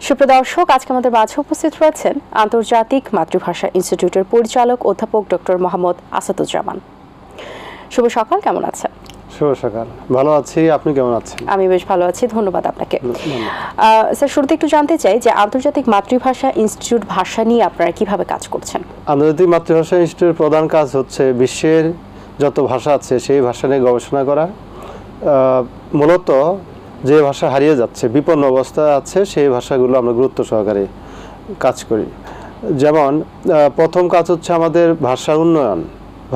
সুপ্রদর্শক, আজকে আমাদের মাঝে উপস্থিত রয়েছেন আন্তর্জাতিক মাতৃভাষা ইনস্টিটিউটের পরিচালক অধ্যাপক ডক্টর মোহাম্মদ আসাদুজ্জামান। শুভ সকাল, কেমন আছেন? শুভ সকাল, ভালো আছি, আপনি কেমন আছেন? আমি বেশ ভালো আছি, ধন্যবাদ আপনাকে। স্যার, শুরুতে একটু জানতে চাই যে আন্তর্জাতিক মাতৃভাষা ইনস্টিটিউট ভাষা নিয়ে আপনারা কিভাবে কাজ করছেন? আন্তর্জাতিক মাতৃভাষা ইনস্টিটিউটের প্রধান কাজ হচ্ছে বিশ্বের যত ভাষা আছে সেই ভাষা নিয়ে গবেষণা করা। মূলত যে ভাষা হারিয়ে যাচ্ছে, বিপন্ন অবস্থায় আছে, সেই ভাষাগুলো আমরা গুরুত্ব সহকারে কাজ করি। যেমন প্রথম কাজ হচ্ছে আমাদের ভাষা উন্নয়ন,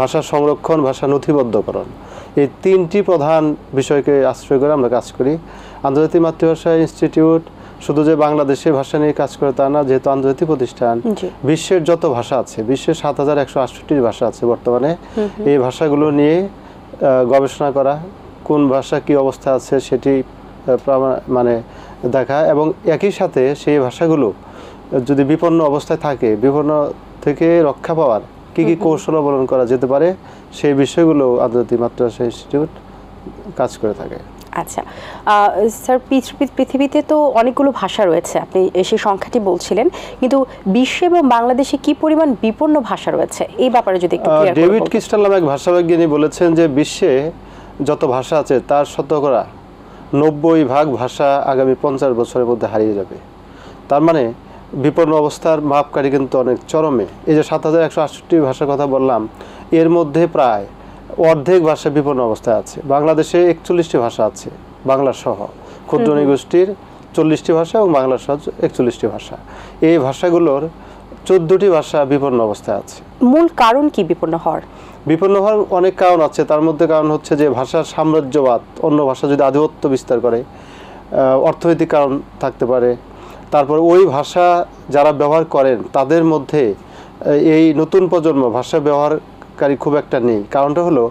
ভাষা সংরক্ষণ, ভাষা নথিবদ্ধকরণ। এই তিনটি প্রধান বিষয়কে আশ্রয় করে আমরা কাজ করি। আন্তর্জাতিক মাতৃভাষা ইনস্টিটিউট শুধু যে বাংলাদেশের ভাষা নিয়ে কাজ করে তা না, যেহেতু আন্তর্জাতিক প্রতিষ্ঠান, বিশ্বের যত ভাষা আছে, বিশ্বের ৭,১৬৮ ভাষা আছে বর্তমানে, এই ভাষাগুলো নিয়ে গবেষণা করা, কোন ভাষা কি অবস্থা আছে সেটি মানে দেখা, এবং একই সাথে সেই ভাষাগুলো যদি বিপন্ন অবস্থায় থাকে, বিপন্ন থেকে রক্ষা পাওয়ার কী কী কৌশল অবলম্বন করা যেতে পারে, সেই বিষয়গুলো আন্তর্জাতিক মাতৃভাষা ইনস্টিটিউট কাজ করে থাকে। আচ্ছা স্যার, পৃথিবীতে তো অনেকগুলো ভাষা রয়েছে, আপনি সেই সংখ্যাটি বলছিলেন, কিন্তু বিশ্বে এবং বাংলাদেশে কি পরিমাণ বিপন্ন ভাষা রয়েছে এই ব্যাপারে যদি একটু ক্লিয়ার করেন। ডেভিড ক্রিস্টাল নামে এক ভাষাবিজ্ঞানী বলেছেন যে বিশ্বে যত ভাষা আছে তার শতকরা ৯০% ভাষা আগামী ৫০ বছরের মধ্যে হারিয়ে যাবে। তার মানে বিপন্ন অবস্থার মাপকাঠি কিন্তু অনেক চরমে। এই যে ৭,১৬৮ ভাষার কথা বললাম, এর মধ্যে প্রায় অর্ধেক ভাষা বিপন্ন অবস্থায় আছে। বাংলাদেশে ৪১টি ভাষা আছে, বাংলা সহ, ক্ষুদ্র নৃগোষ্ঠীর ৪০টি ভাষা এবং বাংলা সহ ৪১টি ভাষা। এই ভাষাগুলোর ১৪টি ভাষা বিপন্ন অবস্থায় আছে। মূল কারণ কি বিপন্ন হওয়ার? বিপন্ন হওয়ার অনেক কারণ আছে, তার মধ্যে কারণ হচ্ছে যে ভাষার সাম্রাজ্যবাদ, অন্য ভাষা যদি আধিপত্য বিস্তার করে, অর্থনৈতিক কারণ থাকতে পারে, তারপর ওই ভাষা যারা ব্যবহার করেন তাদের মধ্যে এই নতুন প্রজন্ম ভাষা ব্যবহারকারী খুব একটা নেই। কারণটা হলো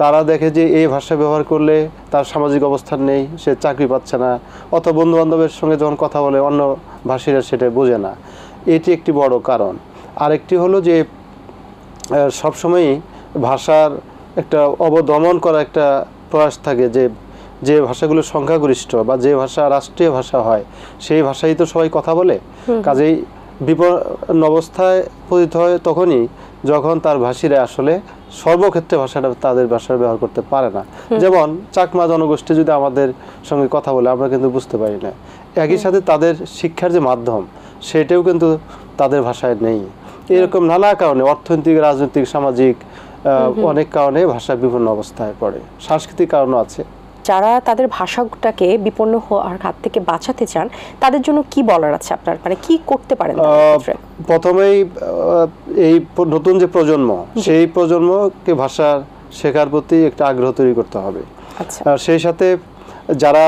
তারা দেখে যে এই ভাষা ব্যবহার করলে তার সামাজিক অবস্থান নেই, সে চাকরি পাচ্ছে না, অথবা বন্ধুবান্ধবের সঙ্গে যখন কথা বলে অন্য ভাষীরা সেটা বোঝে না। এটি একটি বড় কারণ। আরেকটি হলো যে সবসময়ই ভাষার একটা অবদমন করা একটা প্রয়াস থাকে, যে ভাষাগুলো সংখ্যাগরিষ্ঠ বা যে ভাষা রাষ্ট্রীয় ভাষা হয় সেই ভাষাই তো সবাই কথা বলে। কাজেই বিপন্ন অবস্থায় পতিত হয় তখনই যখন তার ভাষীরা আসলে সর্বক্ষেত্রে ভাষাটা তাদের ভাষার ব্যবহার করতে পারে না। যেমন চাকমা জনগোষ্ঠী যদি আমাদের সঙ্গে কথা বলে আমরা কিন্তু বুঝতে পারি না। একই সাথে তাদের শিক্ষার যে মাধ্যম সেটাও কিন্তু তাদের ভাষায় নেই। এরকম নানা কারণে, অর্থনৈতিক, রাজনৈতিক, সামাজিক অনেক কারণে ভাষা বিপন্ন অবস্থায় পড়ে। সাংস্কৃতিক কারণও আছে। যারা তাদের ভাষাটাকে বিপন্ন হওয়ার হাত থেকে বাঁচাতে চান তাদের জন্য কি বলার আছে আপনার, মানে কি করতে পারেন? প্রথমেই এই নতুন যে প্রজন্ম, সেই প্রজন্মকে ভাষা শেখার প্রতি একটা আগ্রহ তৈরি করতে হবে। সেই সাথে যারা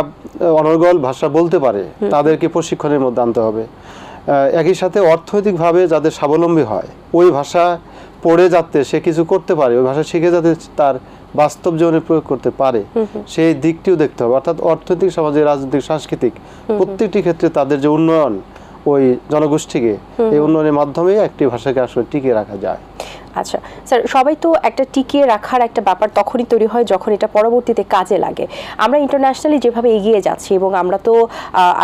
অনর্গল ভাষা বলতে পারে তাদেরকে প্রশিক্ষণের মধ্যে আনতে হবে। একই সাথে অর্থনৈতিকভাবে যাদের স্বাবলম্বী হয়, ওই ভাষা পড়ে যাতে সে কিছু করতে পারে, ওই ভাষা শিখে যাতে তার বাস্তব জীবনে প্রয়োগ করতে পারে, সেই দিকটিও দেখতে হবে। অর্থাৎ অর্থনৈতিক, সামাজিক, রাজনৈতিক, সাংস্কৃতিক প্রত্যেকটি ক্ষেত্রে তাদের যে উন্নয়ন ওই জনগোষ্ঠীকে, এই উন্নয়নের মাধ্যমে একটি ভাষাকে আসলে টিকিয়ে রাখা যায়। আচ্ছা স্যার, সবাই তো একটা টিকিয়ে রাখার একটা ব্যাপার তখনই তৈরি হয় যখন এটা পরবর্তীতে কাজে লাগে। আমরা ইন্টারন্যাশনালি যেভাবে এগিয়ে যাচ্ছি এবং আমরা তো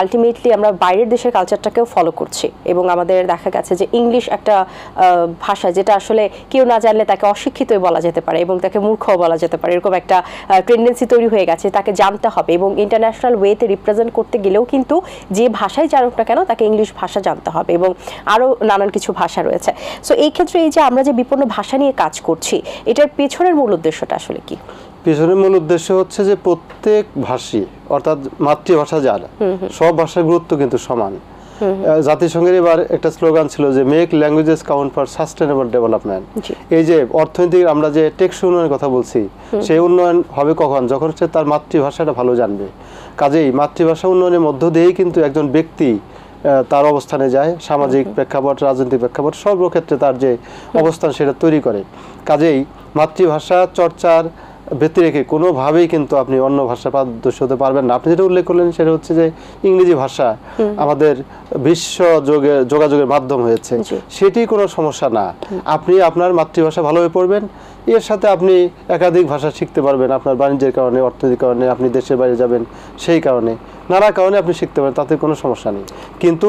আলটিমেটলি আমরা বাইরের দেশের কালচারটাকেও ফলো করছি, এবং আমাদের দেখা গেছে যে ইংলিশ একটা ভাষা যেটা আসলে কেউ না জানলে তাকে অশিক্ষিতই বলা যেতে পারে এবং তাকে মূর্খও বলা যেতে পারে, এরকম একটা টেন্ডেন্সি তৈরি হয়ে গেছে। তাকে জানতে হবে এবং ইন্টারন্যাশনাল ওয়েতে রিপ্রেজেন্ট করতে গেলেও কিন্তু যে ভাষাই জানুক না কেন তাকে ইংলিশ ভাষা জানতে হবে, এবং আরও নানান কিছু ভাষা রয়েছে। সো এই ক্ষেত্রে এই যে আমরা যে বিপন্ন ভাষা নিয়ে কাজ করছি, এটার পেছনের মূল উদ্দেশ্যটা আসলে কি? পেছনের মূল উদ্দেশ্য হচ্ছে যে প্রত্যেক ভাষী, অর্থাৎ মাতৃভাষা যারা, সব ভাষার গুরুত্ব কিন্তু সমান। জাতিসংঘের এবার একটা স্লোগান ছিল যে make languages count for sustainable development. এই যে অর্থনৈতিক আমরা যে টেকসই উন্নয়নের কথা বলছি, সেই উন্নয়ন হবে কখন? যখন সে তার মাতৃভাষাটা ভালো জানবে। কাজেই মাতৃভাষা উন্নয়নের মধ্য দিয়েই কিন্তু একজন ব্যক্তি তার অবস্থানে যায়, সামাজিক প্রেক্ষাপট, রাজনৈতিক প্রেক্ষাপট, সর্বক্ষেত্রে তার যে অবস্থান সেটা তৈরি করে। কাজেই মাতৃভাষা চর্চার ব্যতি রেখে কোনোভাবেই কিন্তু আপনি অন্য ভাষা পারদর্শী হতে পারবেন না। আপনি যেটা উল্লেখ করলেন সেটা হচ্ছে যে ইংরেজি ভাষা আমাদের বিশ্ব যোগাযোগের মাধ্যম হয়েছে, সেটি কোনো সমস্যা না। আপনি আপনার মাতৃভাষা ভালোভাবে পড়বেন, এর সাথে আপনি একাধিক ভাষা শিখতে পারবেন আপনার বাণিজ্যের কারণে, অর্থনীতির কারণে, আপনি দেশের বাইরে যাবেন সেই কারণে, নানা কারণে আপনি শিখতে পারেন, তাতে কোনো সমস্যা নেই। কিন্তু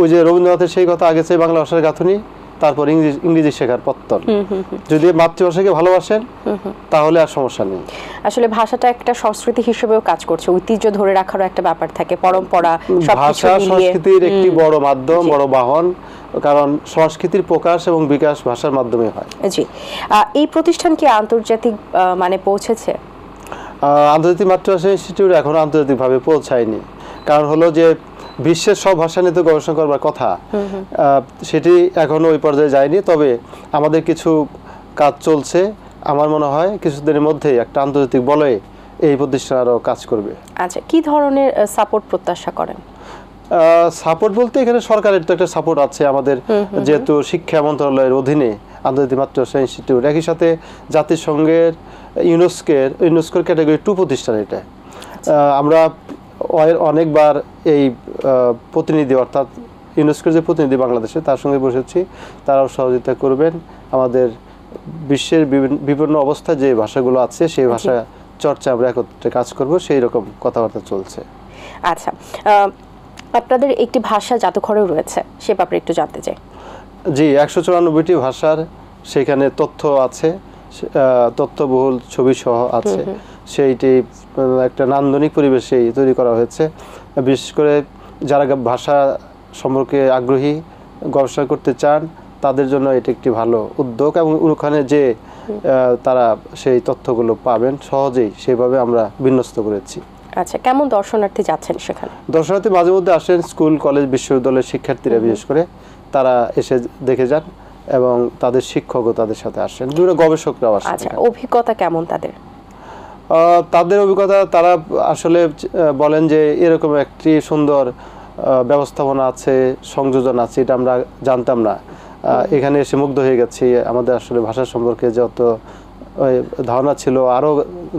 ওই যে রবীন্দ্রনাথের সেই কথা, আগে চাই বাংলা ভাষার গাঁথুনি, তারপর ইংরেজি শেখার পত্তন। যদি মাতৃভাষাকে ভালোবাসেন তাহলে আর সমস্যা নেই। আসলে ভাষাটা একটা সংস্কৃতি হিসেবেও কাজ করছে, ঐতিহ্য ধরে রাখারও একটা ব্যাপার থাকে, পরম্পরা, ভাষা সংস্কৃতির একটি বড় মাধ্যম, বড় বাহন, কারণ সংস্কৃতির প্রকাশ এবং বিকাশ ভাষার মাধ্যমে হয়। জি, এই প্রতিষ্ঠান কি আন্তর্জাতিক মানে পৌঁছেছে? আন্তর্জাতিক মাতৃভাষা ইনস্টিটিউট এখনো আন্তর্জাতিকভাবে পৌঁছায়নি। কারণ হলো যে বিশ্বের সব ভাষা নিয়ে তো গবেষণা করবার কথা, সেটি এখনো ওই পর্যায়ে যায়নি। তবে আমাদের কিছু কাজ চলছে, আমার মনে হয় কিছুদিনের মধ্যেই একটা আন্তর্জাতিক বলয়ে এই প্রতিষ্ঠান আরও কাজ করবে। আচ্ছা, কি ধরনের সাপোর্ট প্রত্যাশা করেন? সাপোর্ট বলতে এখানে সরকারের তো একটা সাপোর্ট আছে আমাদের, যেহেতু শিক্ষা মন্ত্রণালয়ের অধীনে আন্তর্জাতিক মাতৃভাষা ইনস্টিটিউট, একই সাথে জাতিসংঘের ইউনেস্কোর ক্যাটাগরি 2 প্রতিষ্ঠান এটা। আমরা অনেকবার এই প্রতিনিধি, অর্থাৎ ইউনেস্কোর যে প্রতিনিধি বাংলাদেশে, তার সঙ্গে বসেছি, তারাও সহযোগিতা করবেন। আমাদের বিশ্বের বিভিন্ন অবস্থায় যে ভাষাগুলো আছে সেই ভাষা চর্চা আমরা একত্রে কাজ করব, সেই রকম কথাবার্তা চলছে। আচ্ছা, আপনাদের একটি ভাষা জাদুঘরও রয়েছে, সে ব্যাপারে একটু জানতে চাই। জি, 194টি ভাষার সেখানে তথ্য আছে, তথ্যবহুল ছবি সহ আছে। সেইটি একটা নান্দনিক পরিবেশেই তৈরি করা হয়েছে। বিশেষ করে যারা ভাষা সম্পর্কে আগ্রহী, গবেষণা করতে চান, তাদের জন্য এটি একটি ভালো উদ্যোগ, এবং ওখানে যে তারা সেই তথ্যগুলো পাবেন সহজেই, সেভাবে আমরা বিন্যস্ত করেছি। আচ্ছা, কেমন দর্শনার্থী যাচ্ছেন সেখানে? দর্শনার্থী মাঝে মধ্যে আসেন, স্কুল, কলেজ, বিশ্ববিদ্যালয়ের শিক্ষার্থীরা বিশেষ করে, তারা এসে দেখে যান, এবং তাদের শিক্ষকও তাদের সাথে আসেন, বিভিন্ন গবেষকরাও আসেন। আচ্ছা, অভিজ্ঞতা কেমন তাদের? তাদের অভিজ্ঞতা, তারা আসলে বলেন যে এরকম একটি সুন্দর ব্যবস্থাপনা আছে, সংযোজন আছে, এটা আমরা জানতাম না। এখানে এসে মুগ্ধ হয়ে গেছি। আমাদের আসলে ভাষা সম্পর্কে যত ধারণা ছিল আরও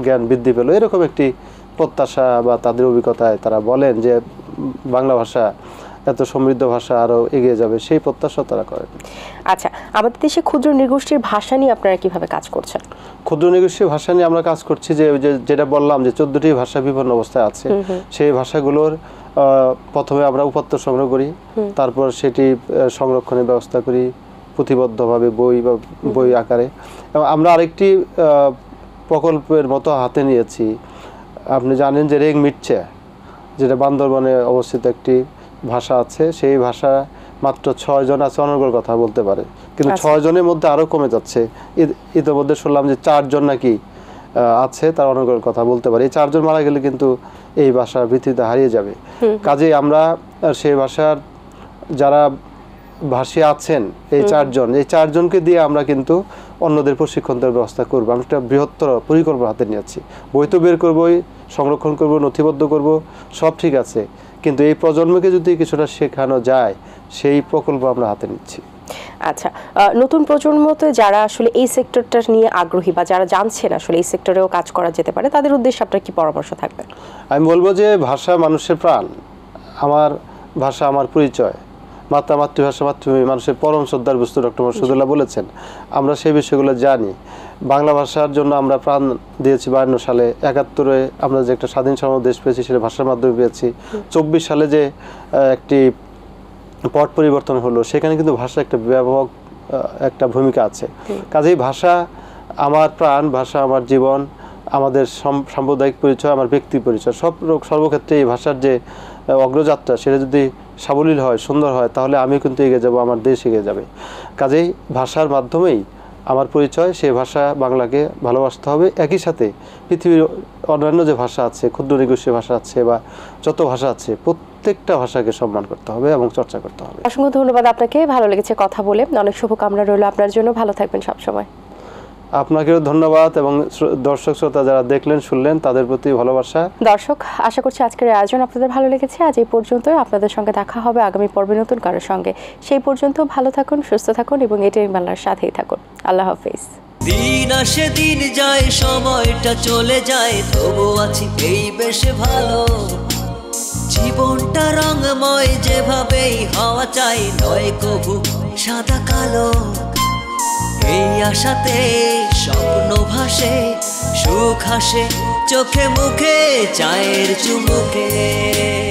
জ্ঞান বৃদ্ধি পেল, এরকম একটি প্রত্যাশা বা তাদের অভিজ্ঞতায় তারা বলেন যে বাংলা ভাষা এত সমৃদ্ধ ভাষা, আরও এগিয়ে যাবে, সেই প্রত্যাশা তারা করেন। আচ্ছা, আমাদের দেশে ক্ষুদ্র নৃগোষ্ঠীর ভাষা নিয়ে আপনারা কিভাবে কাজ করছেন? ক্ষুদ্র নৃগোষ্ঠীর ভাষা নিয়ে আমরা কাজ করছি যে যেটা বললাম যে 14টি ভাষা বিভিন্ন অবস্থায় আছে, সেই ভাষাগুলোর প্রথমে আমরা উপাত্ত সংগ্রহ করি, তারপর সেটি সংরক্ষণের ব্যবস্থা করি পুঁথিবদ্ধভাবে, বই আকারে। এবং আমরা আরেকটি প্রকল্পের মতো হাতে নিয়েছি। আপনি জানেন যে রেং মিটছে, যেটা বান্দরবনে অবস্থিত একটি ভাষা আছে, সেই ভাষা মাত্র 6 জন আছে অনর্গল কথা বলতে পারে, কিন্তু 6 জনের মধ্যে আরও কমে যাচ্ছে। ইতিমধ্যে শুনলাম যে 4 জন নাকি আছে তার অনর্গল কথা বলতে পারে। এই 4 জন মারা গেলে কিন্তু এই ভাষা পৃথিবীতে হারিয়ে যাবে। কাজেই আমরা সেই ভাষার যারা ভাষী আছেন, এই 4 জন, এই 4 জনকে দিয়ে আমরা কিন্তু অন্যদের প্রশিক্ষণ দেওয়ার ব্যবস্থা করবো। আমরা একটা বৃহত্তর পরিকল্পনা হাতে নিয়েছি। বই তো বের করবোই, সংরক্ষণ করব, নথিবদ্ধ করব, সব ঠিক আছে, কিন্তু এই প্রজন্মকে যদি কিছুটা শেখানো যায়, সেই প্রকল্প আমরা হাতে নিচ্ছি। আচ্ছা, নতুন প্রজন্মতে যারা আসলে এই সেক্টরটা নিয়ে আগ্রহী বা যারা জানছেন আসলে এই সেক্টরেও কাজ করা যেতে পারে, তাদের উদ্দেশ্যে আপনার কি পরামর্শ থাকবে? আমি বলবো যে ভাষা মানুষের প্রাণ, আমার ভাষা আমার পরিচয়, মাতৃভাষা মাতৃভূমি মানুষের পরম শ্রদ্ধার বস্তু, ডক্টর মাসুদুল্লাহ বলেছেন। আমরা সেই বিষয়গুলো জানি। বাংলা ভাষার জন্য আমরা প্রাণ দিয়েছি 52 সালে, 71-এ আমরা যে একটা স্বাধীন সার্বভৌম দেশ পেয়েছি, সেটা ভাষার মাধ্যমে পেয়েছি। 24 সালে যে একটি পট পরিবর্তন হলো, সেখানে কিন্তু ভাষা একটা ব্যাপক একটা ভূমিকা আছে। কাজেই ভাষা আমার প্রাণ, ভাষা আমার জীবন, আমাদের সাম্প্রদায়িক পরিচয়, আমার ব্যক্তি পরিচয়, সর্বক্ষেত্রে এই ভাষার যে অগ্রযাত্রা, সেটা যদি সাবলীল হয়, সুন্দর হয়, তাহলে আমি কিন্তু এগিয়ে যাব, আমার দেশ এগিয়ে যাবে। কাজেই ভাষার মাধ্যমেই আমার পরিচয়, সেই ভাষা বাংলাকে ভালোবাসতে হবে। একই সাথে পৃথিবীর অন্যান্য যে ভাষা আছে, ক্ষুদ্র নৃগোষ্ঠীর ভাষা আছে বা যত ভাষা আছে, প্রত্যেকটা ভাষাকে সম্মান করতে হবে এবং চর্চা করতে হবে। অসংখ্য ধন্যবাদ আপনাকে, ভালো লেগেছে কথা বলে। অনেক শুভকামনা রইল আপনার জন্য, ভালো থাকবেন সবসময়। আপনাকেও ধন্যবাদ, এবং দর্শক শ্রোতা যারা দেখলেন শুনলেন, তাদের প্রতি ভালোবাসা। দর্শক, আশা করছি আজকের আয়োজন আপনাদের ভালো লেগেছে। আজ এই পর্যন্ত, আপনাদের সঙ্গে দেখা হবে আগামী পর্বে নতুন কারোর সঙ্গে। সেই পর্যন্ত ভালো থাকুন, সুস্থ থাকুন এবং এটিএন বাংলার সাথেই থাকুন। আল্লাহ হাফেজ। দিন আসে দিন যায়, সময়টা চলে যায়, তবু আছি এই বেশ ভালো। জীবনটা রঙময়, যেভাবেই হওয়া চাই, নয় কভু সাদা কালো। এই আশাতে স্বপ্ন ভাসে, সুখ হাসে চোখে মুখে, চায়ের চুমুকে।